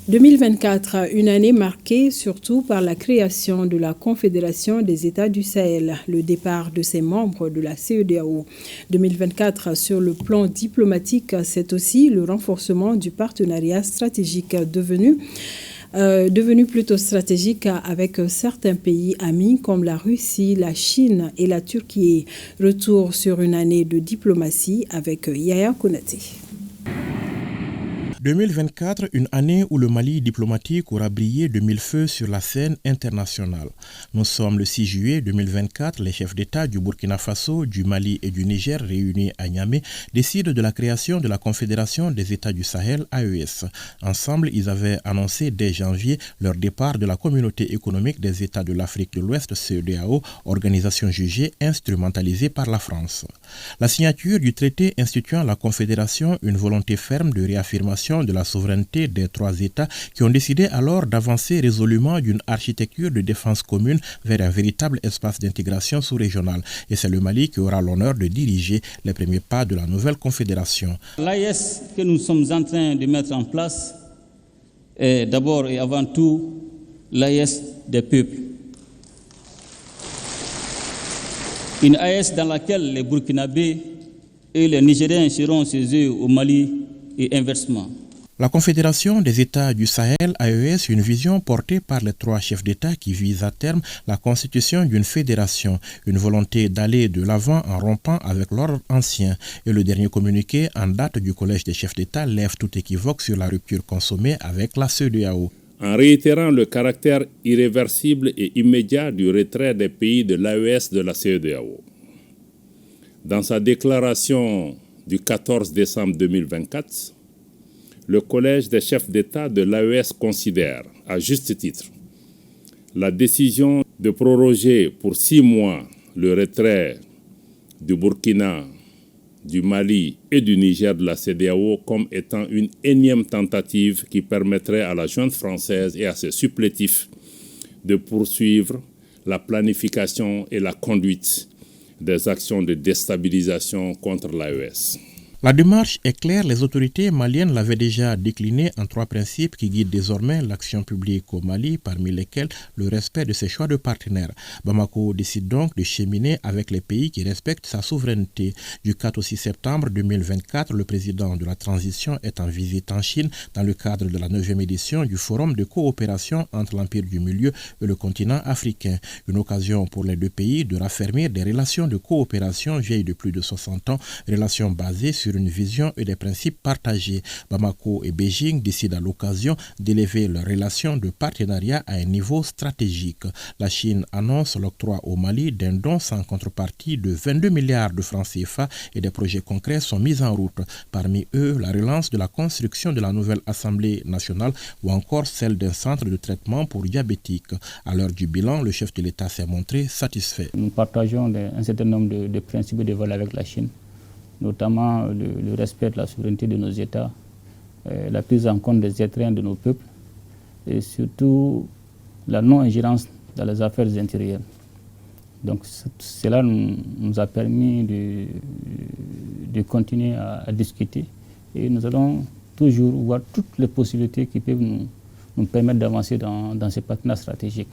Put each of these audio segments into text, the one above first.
2024, une année marquée surtout par la création de la Confédération des États du Sahel, le départ de ses membres de la CEDEAO. 2024, sur le plan diplomatique, c'est aussi le renforcement du partenariat stratégique devenu plutôt stratégique avec certains pays amis comme la Russie, la Chine et la Turquie. Retour sur une année de diplomatie avec Yaya Konaté. 2024, une année où le Mali diplomatique aura brillé de mille feux sur la scène internationale. Nous sommes le 6 juillet 2024, les chefs d'État du Burkina Faso, du Mali et du Niger réunis à Niamey décident de la création de la Confédération des États du Sahel, AES. Ensemble, ils avaient annoncé dès janvier leur départ de la Communauté économique des États de l'Afrique de l'Ouest, CEDEAO, organisation jugée instrumentalisée par la France. La signature du traité instituant la Confédération, une volonté ferme de réaffirmation de la souveraineté des trois États qui ont décidé alors d'avancer résolument d'une architecture de défense commune vers un véritable espace d'intégration sous-régional. Et c'est le Mali qui aura l'honneur de diriger les premiers pas de la nouvelle confédération. L'AES que nous sommes en train de mettre en place est d'abord et avant tout l'AES des peuples. Une AES dans laquelle les Burkinabés et les Nigériens seront chez eux au Mali et inversement. La Confédération des États du Sahel, AES, une vision portée par les trois chefs d'État qui vise à terme la constitution d'une fédération, une volonté d'aller de l'avant en rompant avec l'ordre ancien. Et le dernier communiqué en date du Collège des chefs d'État lève tout équivoque sur la rupture consommée avec la CEDEAO. En réitérant le caractère irréversible et immédiat du retrait des pays de l'AES de la CEDEAO. Dans sa déclaration du 14 décembre 2024, le Collège des chefs d'État de l'AES considère, à juste titre, la décision de proroger pour 6 mois le retrait du Burkina, du Mali et du Niger de la CEDEAO comme étant une énième tentative qui permettrait à la junte française et à ses supplétifs de poursuivre la planification et la conduite des actions de déstabilisation contre l'AES. La démarche est claire, les autorités maliennes l'avaient déjà déclinée en 3 principes qui guident désormais l'action publique au Mali, parmi lesquels le respect de ses choix de partenaires. Bamako décide donc de cheminer avec les pays qui respectent sa souveraineté. Du 4 au 6 septembre 2024, le président de la transition est en visite en Chine dans le cadre de la 9e édition du Forum de coopération entre l'Empire du Milieu et le continent africain. Une occasion pour les deux pays de raffermir des relations de coopération vieilles de plus de 60 ans, relations basées sur une vision et des principes partagés. Bamako et Beijing décident à l'occasion d'élever leurs relations de partenariat à un niveau stratégique. La Chine annonce l'octroi au Mali d'un don sans contrepartie de 22 milliards de francs CFA et des projets concrets sont mis en route. Parmi eux, la relance de la construction de la nouvelle Assemblée nationale ou encore celle d'un centre de traitement pour diabétiques. À l'heure du bilan, le chef de l'État s'est montré satisfait. Nous partageons un certain nombre de principes et de valeurs avec la Chine, notamment le respect de la souveraineté de nos États, la prise en compte des étreintes de nos peuples et surtout la non-ingérence dans les affaires intérieures. Donc cela nous a permis de continuer à discuter et nous allons toujours voir toutes les possibilités qui peuvent nous permettre d'avancer dans ces partenariats stratégiques.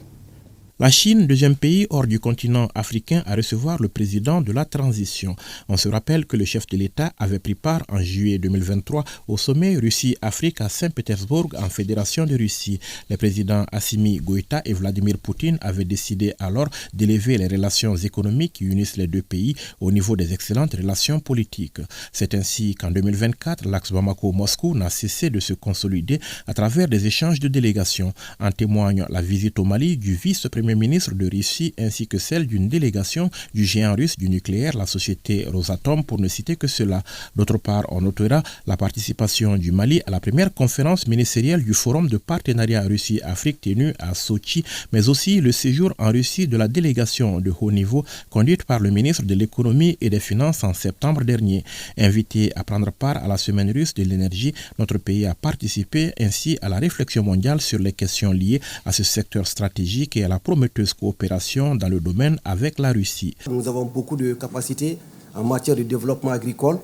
La Chine, deuxième pays hors du continent africain à recevoir le président de la transition. On se rappelle que le chef de l'État avait pris part en juillet 2023 au sommet Russie-Afrique à Saint-Pétersbourg en Fédération de Russie. Les présidents Assimi Goïta et Vladimir Poutine avaient décidé alors d'élever les relations économiques qui unissent les deux pays au niveau des excellentes relations politiques. C'est ainsi qu'en 2024, l'axe Bamako-Moscou n'a cessé de se consolider à travers des échanges de délégations. En témoigne la visite au Mali du vice-premier ministre de Russie ainsi que celle d'une délégation du géant russe du nucléaire, la société Rosatom, pour ne citer que cela. D'autre part, on notera la participation du Mali à la première conférence ministérielle du Forum de partenariat Russie-Afrique tenue à Sochi, mais aussi le séjour en Russie de la délégation de haut niveau conduite par le ministre de l'économie et des finances en septembre dernier. Invité à prendre part à la semaine russe de l'énergie, notre pays a participé ainsi à la réflexion mondiale sur les questions liées à ce secteur stratégique et à la promotion coopération dans le domaine avec la Russie. Nous avons beaucoup de capacités en matière de développement agricole.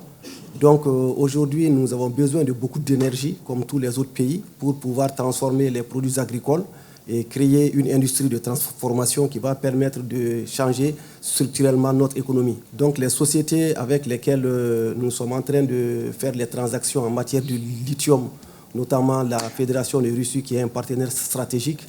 Donc aujourd'hui, nous avons besoin de beaucoup d'énergie, comme tous les autres pays, pour pouvoir transformer les produits agricoles et créer une industrie de transformation qui va permettre de changer structurellement notre économie. Donc les sociétés avec lesquelles nous sommes en train de faire les transactions en matière de lithium, notamment la Fédération de Russie qui est un partenaire stratégique,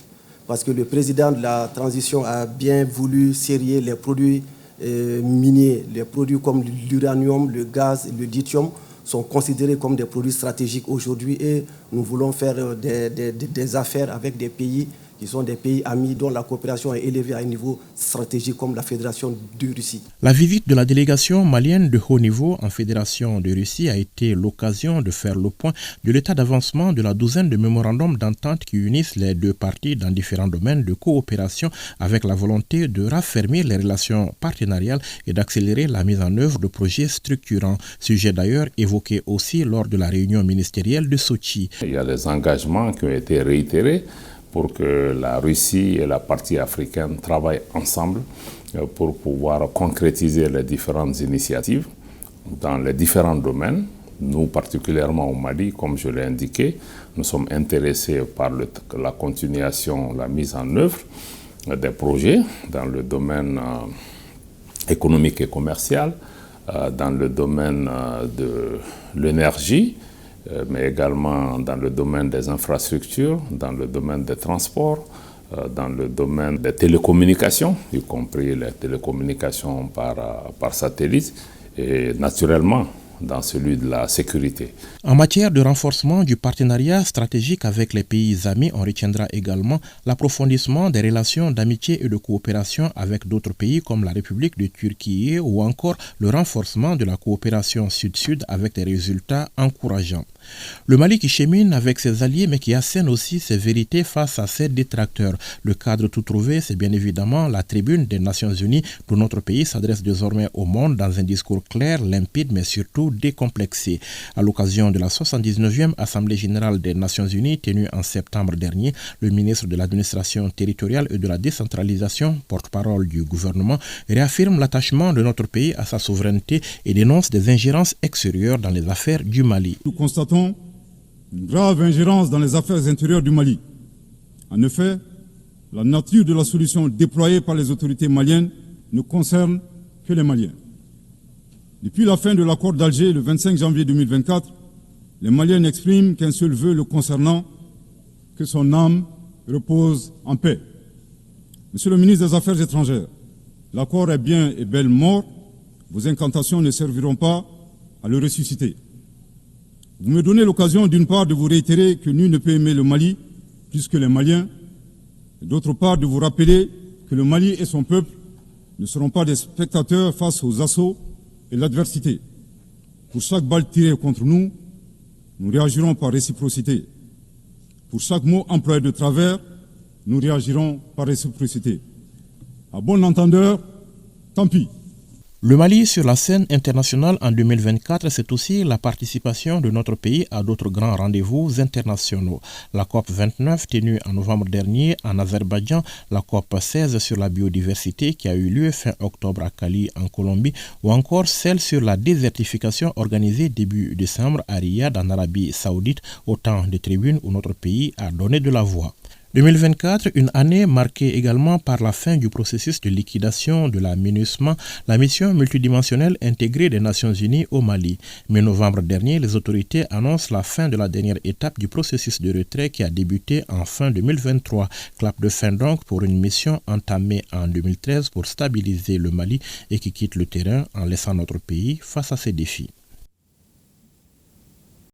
parce que le président de la transition a bien voulu sérier les produits miniers, les produits comme l'uranium, le gaz, le lithium sont considérés comme des produits stratégiques aujourd'hui et nous voulons faire des affaires avec des pays qui sont des pays amis dont la coopération est élevée à un niveau stratégique comme la Fédération de Russie. La visite de la délégation malienne de haut niveau en Fédération de Russie a été l'occasion de faire le point de l'état d'avancement de la douzaine de mémorandums d'entente qui unissent les deux parties dans différents domaines de coopération avec la volonté de raffermir les relations partenariales et d'accélérer la mise en œuvre de projets structurants. Sujet d'ailleurs évoqué aussi lors de la réunion ministérielle de Sochi. Il y a des engagements qui ont été réitérés pour que la Russie et la partie africaine travaillent ensemble pour pouvoir concrétiser les différentes initiatives dans les différents domaines. Nous, particulièrement au Mali, comme je l'ai indiqué, nous sommes intéressés par la continuation, la mise en œuvre des projets dans le domaine économique et commercial, dans le domaine de l'énergie, mais également dans le domaine des infrastructures, dans le domaine des transports, dans le domaine des télécommunications, y compris les télécommunications par satellite, et naturellement dans celui de la sécurité. En matière de renforcement du partenariat stratégique avec les pays amis, on retiendra également l'approfondissement des relations d'amitié et de coopération avec d'autres pays comme la République de Turquie ou encore le renforcement de la coopération sud-sud avec des résultats encourageants. Le Mali qui chemine avec ses alliés mais qui assène aussi ses vérités face à ses détracteurs. Le cadre tout trouvé, c'est bien évidemment la tribune des Nations Unies d'où notre pays s'adresse désormais au monde dans un discours clair, limpide mais surtout décomplexé. À l'occasion de la 79e Assemblée générale des Nations Unies tenue en septembre dernier, le ministre de l'administration territoriale et de la décentralisation, porte-parole du gouvernement, réaffirme l'attachement de notre pays à sa souveraineté et dénonce des ingérences extérieures dans les affaires du Mali. Nous constatons une grave ingérence dans les affaires intérieures du Mali. En effet, la nature de la solution déployée par les autorités maliennes ne concerne que les Maliens. Depuis la fin de l'accord d'Alger le 25 janvier 2024, les Maliens n'expriment qu'un seul vœu le concernant, que son âme repose en paix. Monsieur le ministre des Affaires étrangères, l'accord est bien et belle mort, vos incantations ne serviront pas à le ressusciter. Vous me donnez l'occasion d'une part de vous réitérer que nul ne peut aimer le Mali plus que les Maliens, et d'autre part de vous rappeler que le Mali et son peuple ne seront pas des spectateurs face aux assauts et l'adversité. Pour chaque balle tirée contre nous, nous réagirons par réciprocité. Pour chaque mot employé de travers, nous réagirons par réciprocité. À bon entendeur, tant pis. Le Mali sur la scène internationale en 2024, c'est aussi la participation de notre pays à d'autres grands rendez-vous internationaux. La COP 29 tenue en novembre dernier en Azerbaïdjan, la COP 16 sur la biodiversité qui a eu lieu fin octobre à Cali en Colombie, ou encore celle sur la désertification organisée début décembre à Riyad en Arabie Saoudite, autant de tribunes où notre pays a donné de la voix. 2024, une année marquée également par la fin du processus de liquidation de la MINUSMA, la mission multidimensionnelle intégrée des Nations Unies au Mali. Mi-novembre dernier, les autorités annoncent la fin de la dernière étape du processus de retrait qui a débuté en fin 2023. Clap de fin donc pour une mission entamée en 2013 pour stabiliser le Mali et qui quitte le terrain en laissant notre pays face à ses défis.